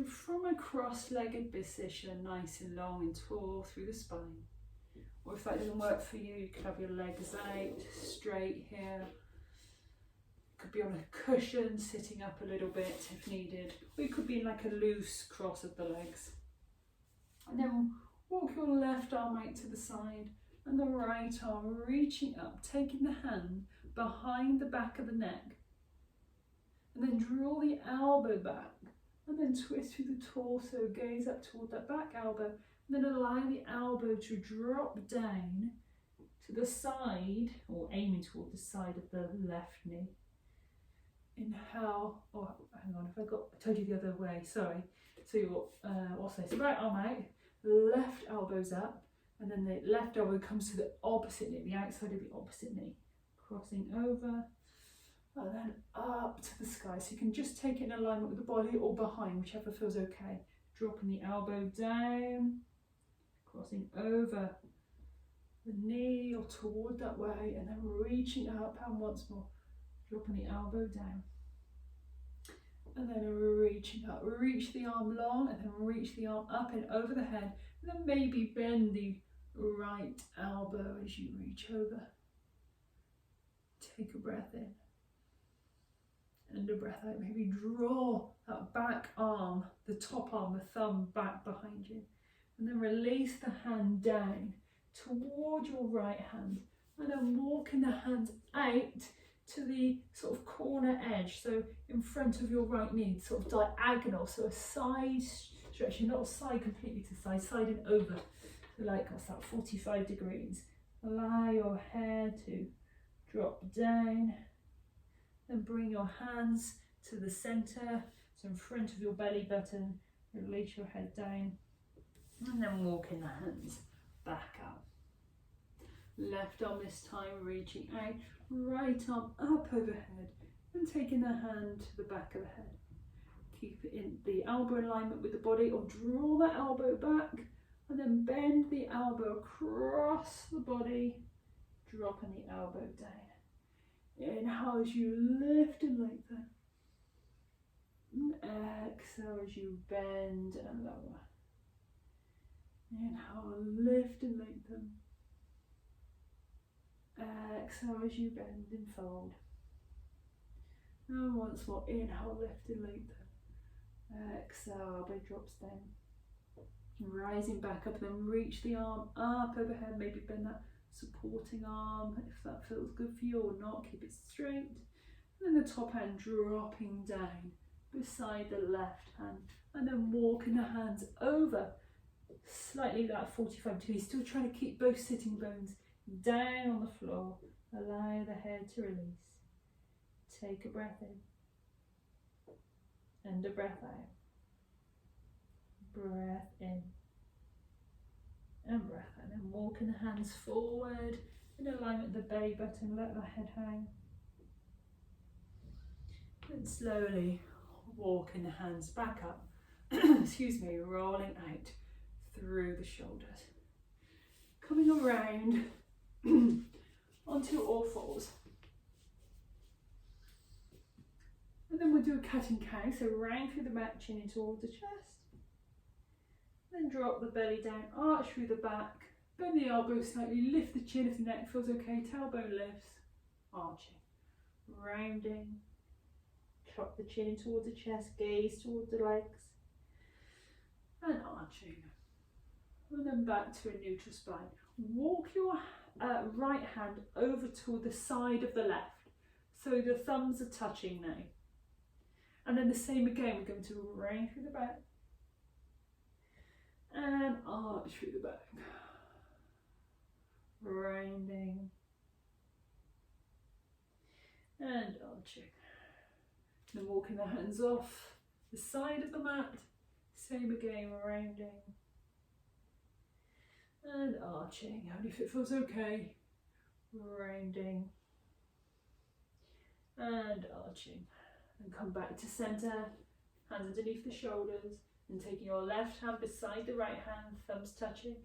So from a cross-legged position, nice and long and tall through the spine. Or if that doesn't work for you, you could have your legs out, straight here. Could be on a cushion, sitting up a little bit if needed. Or you could be in like a loose cross of the legs. And then walk your left arm out to the side and the right arm reaching up, taking the hand behind the back of the neck. And then draw the elbow back and then twist through the torso, gaze up toward that back elbow. And then allow the elbow to drop down to the side, or aiming toward the side of the left knee. Inhale, oh hang on, I told you the other way, sorry. So you're also, so right arm out, left elbow's up, and then the left elbow comes to the opposite knee, the outside of the opposite knee. Crossing over, and then up to the sky. So you can just take it in alignment with the body or behind, whichever feels okay. Dropping the elbow down, crossing over the knee or toward that way, and then reaching up, and once more, dropping the elbow down. And then reaching up, reach the arm long, and then reach the arm up and over the head, and then maybe bend the right elbow as you reach over. Take a breath in and a breath out. Maybe draw that back arm, the top arm, the thumb back behind you, and then release the hand down toward your right hand, and then walking the hand out to the sort of corner edge, so in front of your right knee, sort of diagonal, so a side stretch, not side completely to side, side and over, so like what's that, 45 degrees. Allow your head to drop down, then bring your hands to the center, so in front of your belly button, release your head down, and then walking the hands back up. Left arm this time reaching out, right arm up overhead, and taking the hand to the back of the head. Keep it in the elbow in alignment with the body, or draw the elbow back, and then bend the elbow across the body, dropping the elbow down. Inhale as you lift and lengthen. And exhale as you bend and lower. Inhale, lift and lengthen. Exhale as you bend and fold. And once more, inhale, lift and lengthen. Exhale, belly drops down. Rising back up, and then reach the arm up overhead, maybe bend that supporting arm if that feels good for you, or not, keep it straight. And then the top hand dropping down beside the left hand, and then walking the hands over slightly that 45 degrees, still trying to keep both sitting bones down on the floor. Allow the head to release. Take a breath in and a breath out. Breath in and breath out. And then walking the hands forward in alignment with the belly button, let the head hang. And slowly walking the hands back up, excuse me, rolling out through the shoulders. Coming around onto all fours. And then we'll do a cat and cow, so round through the back, chin in towards the chest. Then drop the belly down, arch through the back, bend the elbow slightly, lift the chin if the neck feels okay, tailbone lifts, arching, rounding, drop the chin towards the chest, gaze towards the legs, and arching. And then back to a neutral spine. Walk your right hand over to the side of the left, so the thumbs are touching now. And then the same again, we're going to round through the back and arch through the back, rounding and arching. Then walking the hands off the side of the mat, same again, rounding and arching, only if it feels okay, rounding and arching. And come back to centre, hands underneath the shoulders, and taking your left hand beside the right hand, thumbs touching,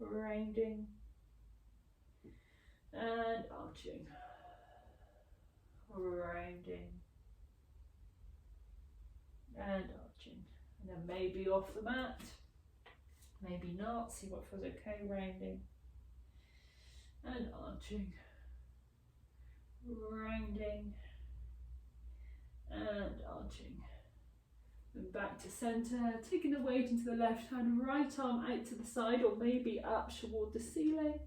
rounding and arching, rounding and arching. And then maybe off the mat, maybe not, see what feels okay, rounding and arching, rounding and arching. Then back to centre, taking the weight into the left hand, right arm out to the side or maybe up toward the ceiling.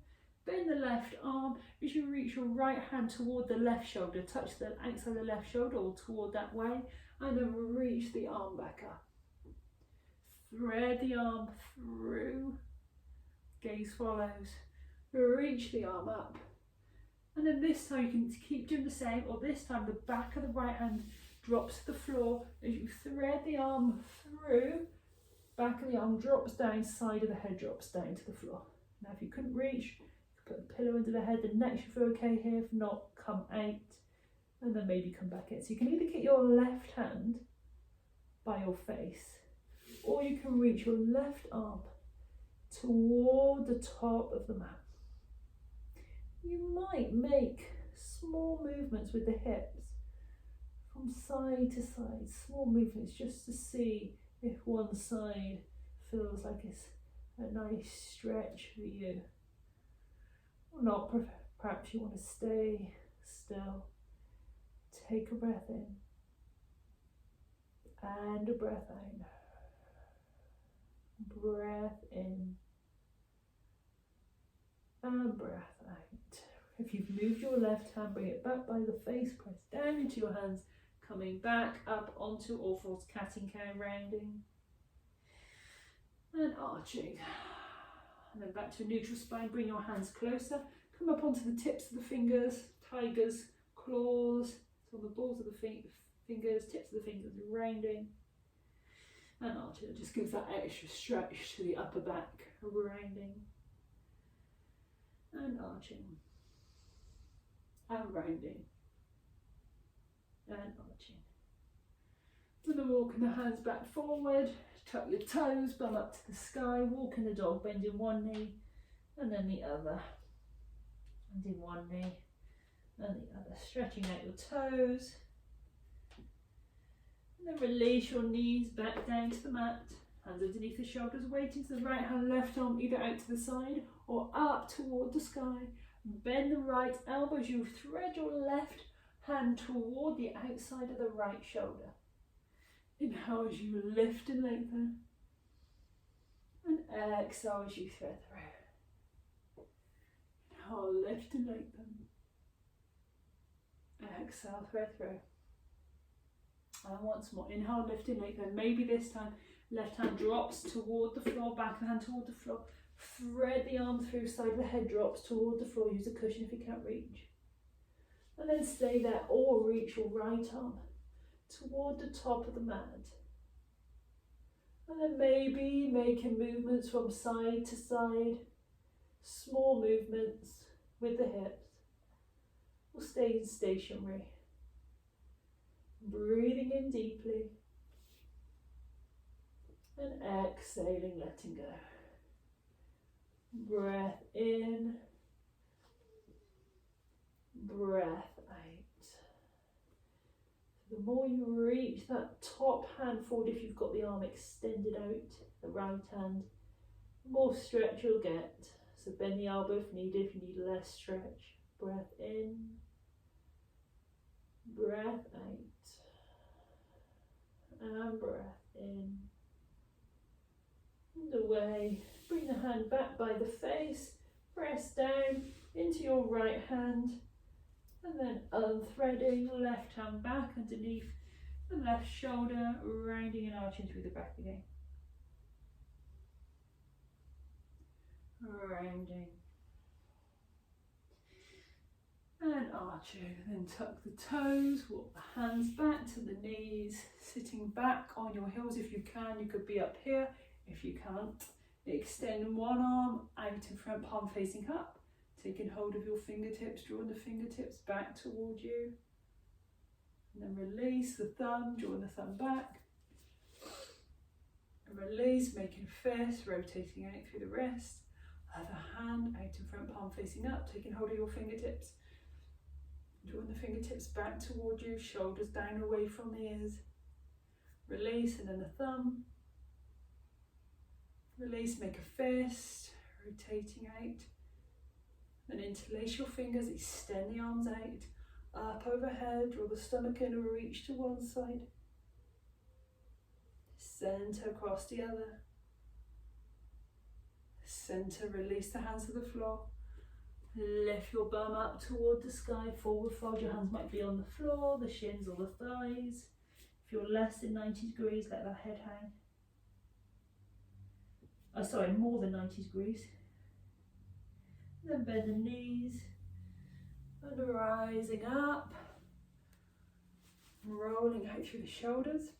Bend the left arm as you reach your right hand toward the left shoulder, touch the outside of the left shoulder or toward that way, and then reach the arm back up. Thread the arm through, gaze follows, reach the arm up. And then this time you can keep doing the same, or this time the back of the right hand drops to the floor as you thread the arm through, back of the arm drops down, side of the head drops down to the floor. Now if you couldn't reach, put a pillow under the head, the neck should feel okay here, if not, come out, and then maybe come back in. So you can either get your left hand by your face, or you can reach your left arm toward the top of the mat. You might make small movements with the hips from side to side, small movements just to see if one side feels like it's a nice stretch for you. Or not, perhaps you want to stay still. Take a breath in and a breath out. Breath in and breath out. If you've moved your left hand, bring it back by the face, press down into your hands, coming back up onto all fours, cat and cow, rounding and arching. And then back to a neutral spine, bring your hands closer, come up onto the tips of the fingers, tigers, claws, so on the balls of the fingers, tips of the fingers, rounding and arching. It just gives that extra stretch to the upper back, rounding and arching and rounding and arching. And then walking the hands back forward, tuck your toes, bum up to the sky, walk in the dog, bending one knee and then the other, bending one knee and the other, stretching out your toes. And then release your knees back down to the mat, hands underneath the shoulders, weighting to the right hand, left arm either out to the side or up toward the sky. Bend the right elbow as you thread your left hand toward the outside of the right shoulder. Inhale as you lift and lengthen, and exhale as you thread through. Inhale, lift and lengthen. Exhale, thread through. And once more, inhale, lift and lengthen. Maybe this time, left hand drops toward the floor, back of the hand toward the floor. Thread the arm through, side of the head drops toward the floor. Use a cushion if you can't reach. And then stay there or reach your right arm toward the top of the mat. And then maybe making movements from side to side, small movements with the hips. Or staying stationary. Breathing in deeply and exhaling, letting go. Breath in, breath out. The more you reach that top hand forward, if you've got the arm extended out, the right hand, the more stretch you'll get. So bend the elbow if needed, if you need less stretch. Breath in, breath out, and breath in. And away. Bring the hand back by the face, press down into your right hand, and then unthreading, left hand back underneath the left shoulder, rounding and arching through the back again. Rounding and arching, then tuck the toes, walk the hands back to the knees, sitting back on your heels if you can. You could be up here if you can't. Extend one arm out in front, palm facing up, taking hold of your fingertips, drawing the fingertips back toward you, and then release the thumb, drawing the thumb back, and release, making fists, rotating out through the wrist, other hand out in front, palm facing up, taking hold of your fingertips, drawing the fingertips back toward you, shoulders down away from the ears, release, and then the thumb, Release, make a fist, rotating out. Then interlace your fingers, extend the arms out, up overhead, draw the stomach in or reach to one side. Center across the other. Center, release the hands to the floor. Lift your bum up toward the sky, forward fold. Your hands might be on the floor, the shins or the thighs. If you're less than 90 degrees, let that head hang. Oh, sorry, more than 90 degrees. Then bend the knees and rising up, rolling out through the shoulders.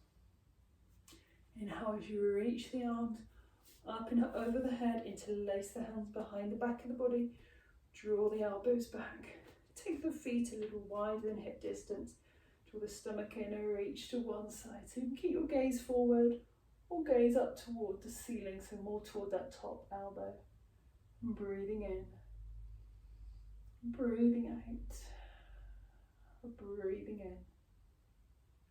Inhale as you reach the arms up and up over the head, interlace the hands behind the back of the body, draw the elbows back, take the feet a little wider than hip distance, draw the stomach in and reach to one side. So you can keep your gaze forward or gaze up toward the ceiling, so more toward that top elbow. And breathing in, breathing out, breathing in.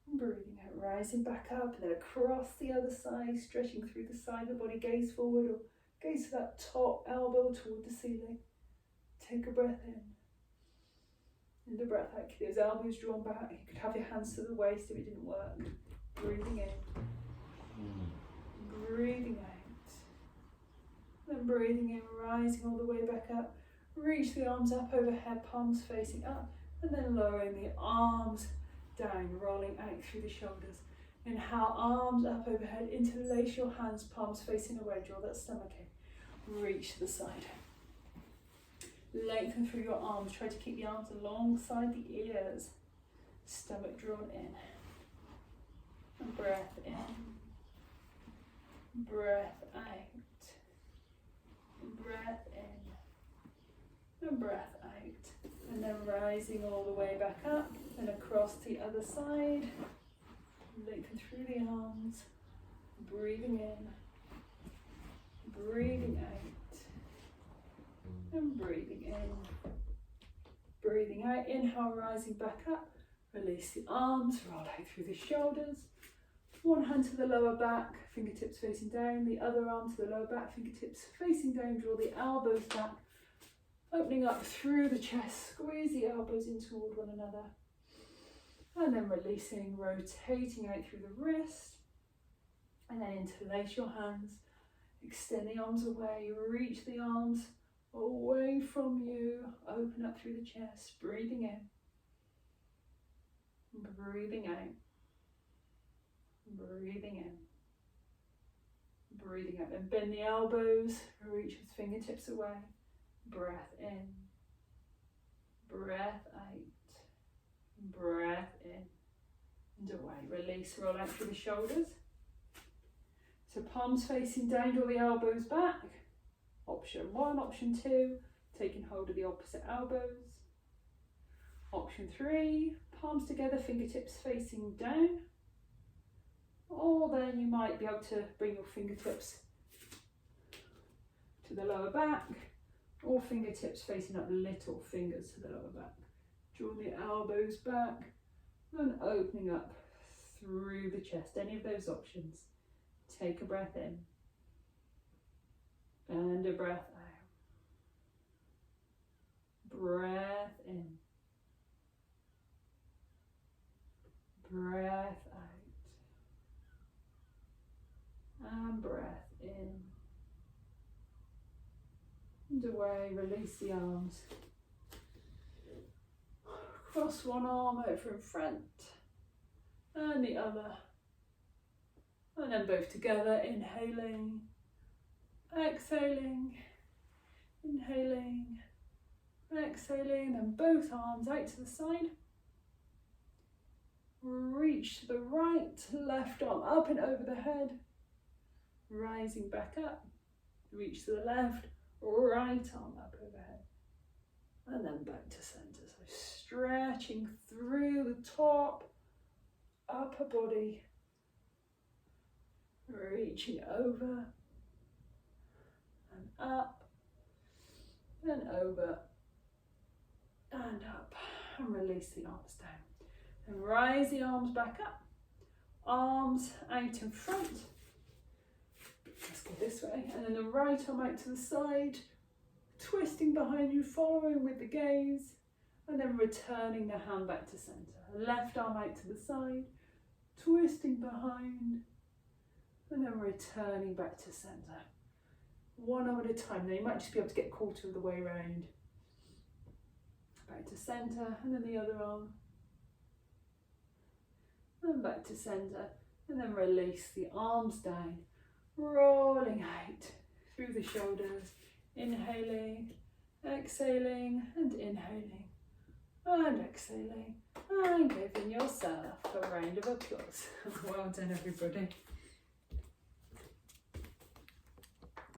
Breathing out, rising back up and then across the other side, stretching through the side of the body, gaze forward or gaze to that top elbow toward the ceiling. Take a breath in and a breath out. Keep those elbows drawn back. You could have your hands to the waist if it didn't work. Breathing in, breathing out, then breathing in, rising all the way back up. Reach the arms up overhead, palms facing up, and then lowering the arms down, rolling out through the shoulders. Inhale, arms up overhead, interlace your hands, palms facing away, draw that stomach in, reach to the side. Lengthen through your arms, try to keep the arms alongside the ears, stomach drawn in. And breath in, breath out, breath in, and breath out. And then rising all the way back up and across the other side. Lengthen through the arms, breathing in, breathing out, and breathing in, breathing out. Inhale, rising back up, release the arms, roll out through the shoulders. One hand to the lower back, fingertips facing down, the other arm to the lower back, fingertips facing down, draw the elbows back, opening up through the chest, squeeze the elbows in toward one another. And then releasing, rotating out through the wrist. And then interlace your hands, extend the arms away, reach the arms away from you, open up through the chest, breathing in, breathing out, breathing in, breathing out. Then bend the elbows, reach with fingertips away. Breath in, breath out, breath in and away. Release, roll out through the shoulders. So palms facing down, draw the elbows back. Option 1, option 2, taking hold of the opposite elbows. Option 3, palms together, fingertips facing down. Or then you might be able to bring your fingertips to the lower back, or fingertips facing up, little fingers to the lower back. Draw the elbows back and opening up through the chest. Any of those options. Take a breath in and a breath out. Breath in, breath out, and breath in and away. Release the arms. Cross one arm over in front and the other. And then both together, inhaling, exhaling, inhaling, exhaling, then both arms out to the side. Reach to the right, left arm up and over the head, rising back up, reach to the left, right arm up overhead, and then back to center. So stretching through the top, upper body, reaching over and up and over and up, and release the arms down. And rise the arms back up, arms out in front, Let's go this way. And then the right arm out to the side, twisting behind you, following with the gaze, and then returning the hand back to centre. Left arm out to the side, twisting behind, and then returning back to centre. One arm at a time. Now you might just be able to get a quarter of the way around. Back to centre, and then the other arm. And back to centre, and then release the arms down, rolling out through the shoulders, inhaling, exhaling, and inhaling, and exhaling, and giving yourself a round of applause. Well done, everybody.